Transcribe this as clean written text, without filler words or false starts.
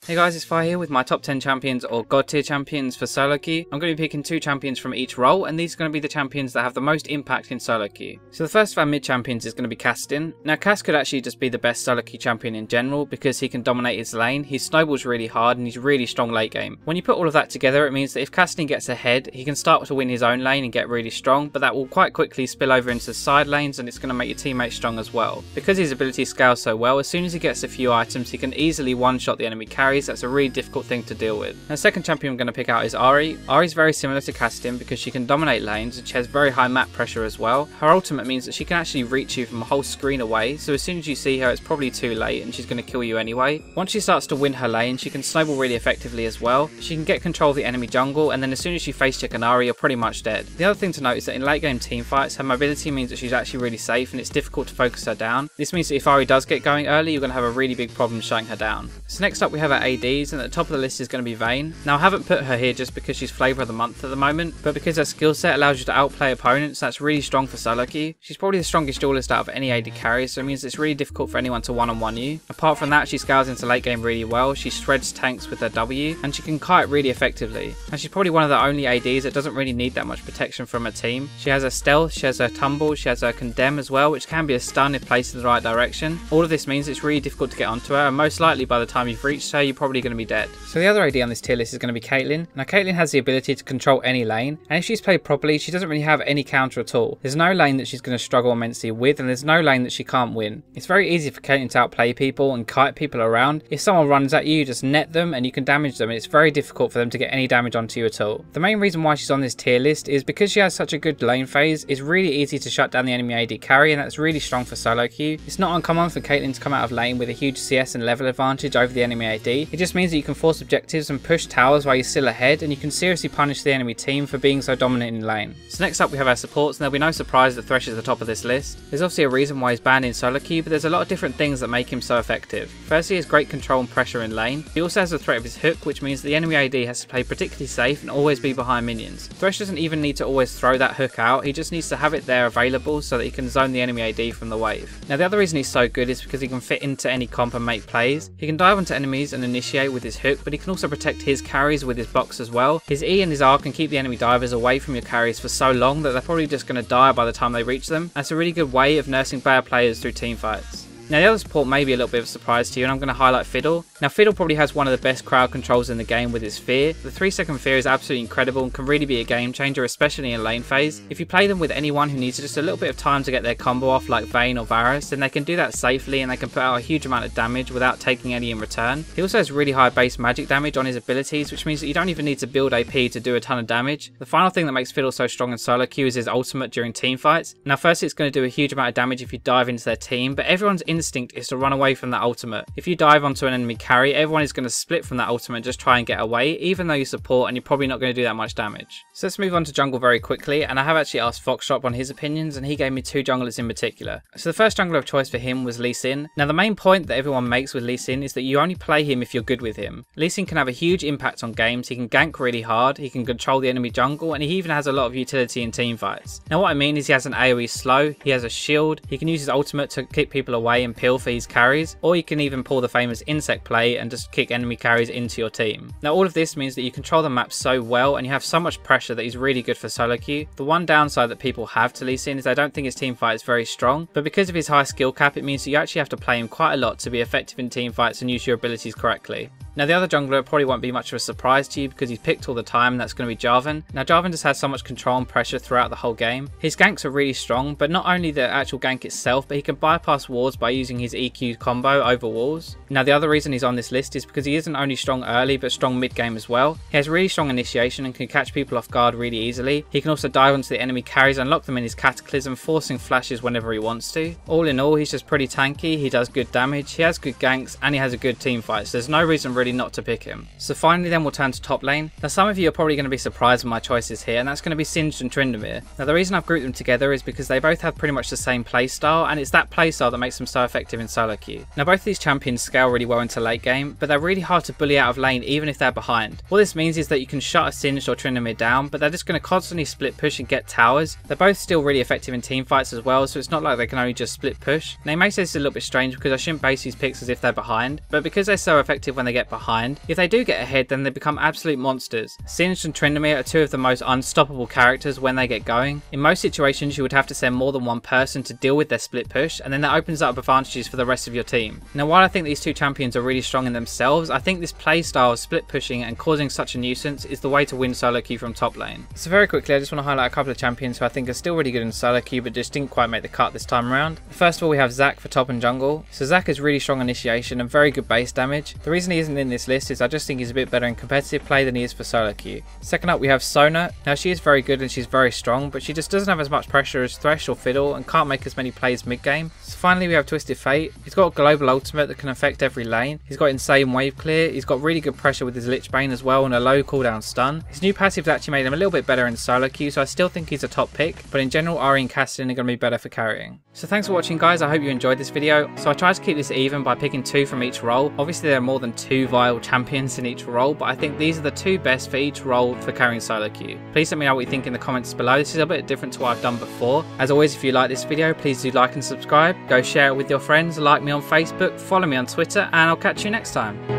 Hey guys, it's Fire here with my top 10 champions or god tier champions for solo queue. I'm going to be picking 2 champions from each role, and these are going to be the champions that have the most impact in solo queue. So the first of our mid champions is going to be Caitlyn. Now Cass could actually just be the best solo queue champion in general because he can dominate his lane, he snowballs really hard, and he's really strong late game. When you put all of that together, it means that if Caitlyn gets ahead, he can start to win his own lane and get really strong, but that will quite quickly spill over into the side lanes and it's going to make your teammates strong as well. Because his ability scales so well, as soon as he gets a few items, he can easily one-shot the enemy carries. That's a really difficult thing to deal with. Now, the second champion I'm going to pick out is Ahri. Ahri's very similar to Caitlyn because she can dominate lanes and she has very high map pressure as well. Her ultimate means that she can actually reach you from a whole screen away, so as soon as you see her it's probably too late and she's going to kill you anyway. Once she starts to win her lane, she can snowball really effectively as well. She can get control of the enemy jungle, and then as soon as you face check an Ahri, you're pretty much dead. The other thing to note is that in late game team fights, her mobility means that she's actually really safe and it's difficult to focus her down. This means that if Ahri does get going early, you're going to have a really big problem shutting her down. So next up we have our ADs, and at the top of the list is going to be Vayne. Now I haven't put her here just because she's flavour of the month at the moment, but because her skill set allows you to outplay opponents, that's really strong for solo queue. She's probably the strongest duelist out of any AD carry, so it means it's really difficult for anyone to one-on-one you. Apart from that, she scales into late game really well, she shreds tanks with her W, and she can kite really effectively. And she's probably one of the only ADs that doesn't really need that much protection from her team. She has her stealth, she has her tumble, she has her condemn as well, which can be a stun if placed in the right direction. All of this means it's really difficult to get onto her, and most likely by the time you've reached her, you're probably going to be dead. So the other AD on this tier list is going to be Caitlyn. Now Caitlyn has the ability to control any lane, and if she's played properly, she doesn't really have any counter at all. There's no lane that she's going to struggle immensely with, and there's no lane that she can't win. It's very easy for Caitlyn to outplay people and kite people around. If someone runs at you, just net them and you can damage them, and it's very difficult for them to get any damage onto you at all. The main reason why she's on this tier list is because she has such a good lane phase. It's really easy to shut down the enemy AD carry, and that's really strong for solo queue. It's not uncommon for Caitlyn to come out of lane with a huge CS and level advantage over the enemy AD. It just means that you can force objectives and push towers while you're still ahead, and you can seriously punish the enemy team for being so dominant in lane. So next up we have our supports, and there'll be no surprise that Thresh is at the top of this list. There's obviously a reason why he's banned in solo queue, but there's a lot of different things that make him so effective. Firstly, he has great control and pressure in lane. He also has the threat of his hook, which means the enemy AD has to play particularly safe and always be behind minions. Thresh doesn't even need to always throw that hook out, he just needs to have it there available so that he can zone the enemy AD from the wave. Now the other reason he's so good is because he can fit into any comp and make plays. He can dive onto enemies and initiate with his hook, but he can also protect his carries with his box as well. His E and his R can keep the enemy divers away from your carries for so long that they're probably just going to die by the time they reach them. That's a really good way of nursing bad players through team fights. Now the other support may be a little bit of a surprise to you, and I'm going to highlight Phylol. Now Phylol probably has one of the best crowd controls in the game with his fear. The 3-second fear is absolutely incredible and can really be a game changer, especially in lane phase. If you play them with anyone who needs just a little bit of time to get their combo off like Vayne or Varus, then they can do that safely and they can put out a huge amount of damage without taking any in return. He also has really high base magic damage on his abilities, which means that you don't even need to build AP to do a ton of damage. The final thing that makes Phylol so strong in solo queue is his ultimate during team fights. Now firstly, it's going to do a huge amount of damage if you dive into their team, but everyone's instinct is to run away from that ultimate. If you dive onto an enemy carry, everyone is going to split from that ultimate and just try and get away, even though you support and you're probably not going to do that much damage. So let's move on to jungle very quickly, and I have actually asked Foxtrot on his opinions, and he gave me 2 junglers in particular. So the first jungler of choice for him was Lee Sin. Now the main point that everyone makes with Lee Sin is that you only play him if you're good with him. Lee Sin can have a huge impact on games, he can gank really hard, he can control the enemy jungle, and he even has a lot of utility in team fights. Now what I mean is he has an AoE slow, he has a shield, he can use his ultimate to kick people away and peel for his carries, or you can even pull the famous insect play and just kick enemy carries into your team. Now all of this means that you control the map so well and you have so much pressure that he's really good for solo queue. The one downside that people have to Lee Sin is I don't think his team fight is very strong, but because of his high skill cap it means that you actually have to play him quite a lot to be effective in team fights and use your abilities correctly. Now the other jungler probably won't be much of a surprise to you because he's picked all the time, and that's going to be Jarvan. Now Jarvan just has so much control and pressure throughout the whole game. His ganks are really strong, but not only the actual gank itself, but he can bypass walls by using his EQ combo over walls. Now the other reason he's on this list is because he isn't only strong early but strong mid game as well. He has really strong initiation and can catch people off guard really easily. He can also dive onto the enemy carries and lock them in his cataclysm, forcing flashes whenever he wants to. All in all, he's just pretty tanky, he does good damage, he has good ganks, and he has a good team fight, so there's no reason really not to pick him. So finally then we'll turn to top lane. Now some of you are probably going to be surprised with my choices here, and that's going to be Singed and Tryndamere. Now the reason I've grouped them together is because they both have pretty much the same playstyle, and it's that playstyle that makes them so effective in solo queue. Now both of these champions scale really well into late game, but they're really hard to bully out of lane even if they're behind. What this means is that you can shut a Singed or Tryndamere down, but they're just going to constantly split push and get towers. They're both still really effective in team fights as well, so it's not like they can only just split push. Now you may say this is a little bit strange because I shouldn't base these picks as if they're behind, but because they're so effective when they get behind, behind. If they do get ahead, then they become absolute monsters. Singed and Tryndamere are two of the most unstoppable characters when they get going. In most situations, you would have to send more than one person to deal with their split push, and then that opens up advantages for the rest of your team. Now, while I think these two champions are really strong in themselves, I think this playstyle of split pushing and causing such a nuisance is the way to win solo queue from top lane. So very quickly, I just want to highlight a couple of champions who I think are still really good in solo queue, but just didn't quite make the cut this time around. First of all, we have Zac for top and jungle. So Zac is really strong initiation and very good base damage. The reason he isn't in this list is I just think he's a bit better in competitive play than he is for solo queue. Second up, we have Sona. Now she is very good and she's very strong, but she just doesn't have as much pressure as Thresh or Phylol and can't make as many plays mid game. So finally, we have Twisted Fate. He's got a global ultimate that can affect every lane. He's got insane wave clear. He's got really good pressure with his Lich Bane as well and a low cooldown stun. His new passive actually made him a little bit better in solo queue, so I still think he's a top pick, but in general, Ahri and Caitlyn are going to be better for carrying. So thanks for watching, guys. I hope you enjoyed this video. So I tried to keep this even by picking 2 from each role. Obviously, there are more than 2 viable champions in each role, but I think these are the 2 best for each role for carrying solo queue. Please let me know what you think in the comments below. This is a bit different to what I've done before. As always, if you like this video, please do like and subscribe. Go share it with your friends, like me on Facebook, follow me on Twitter, and I'll catch you next time.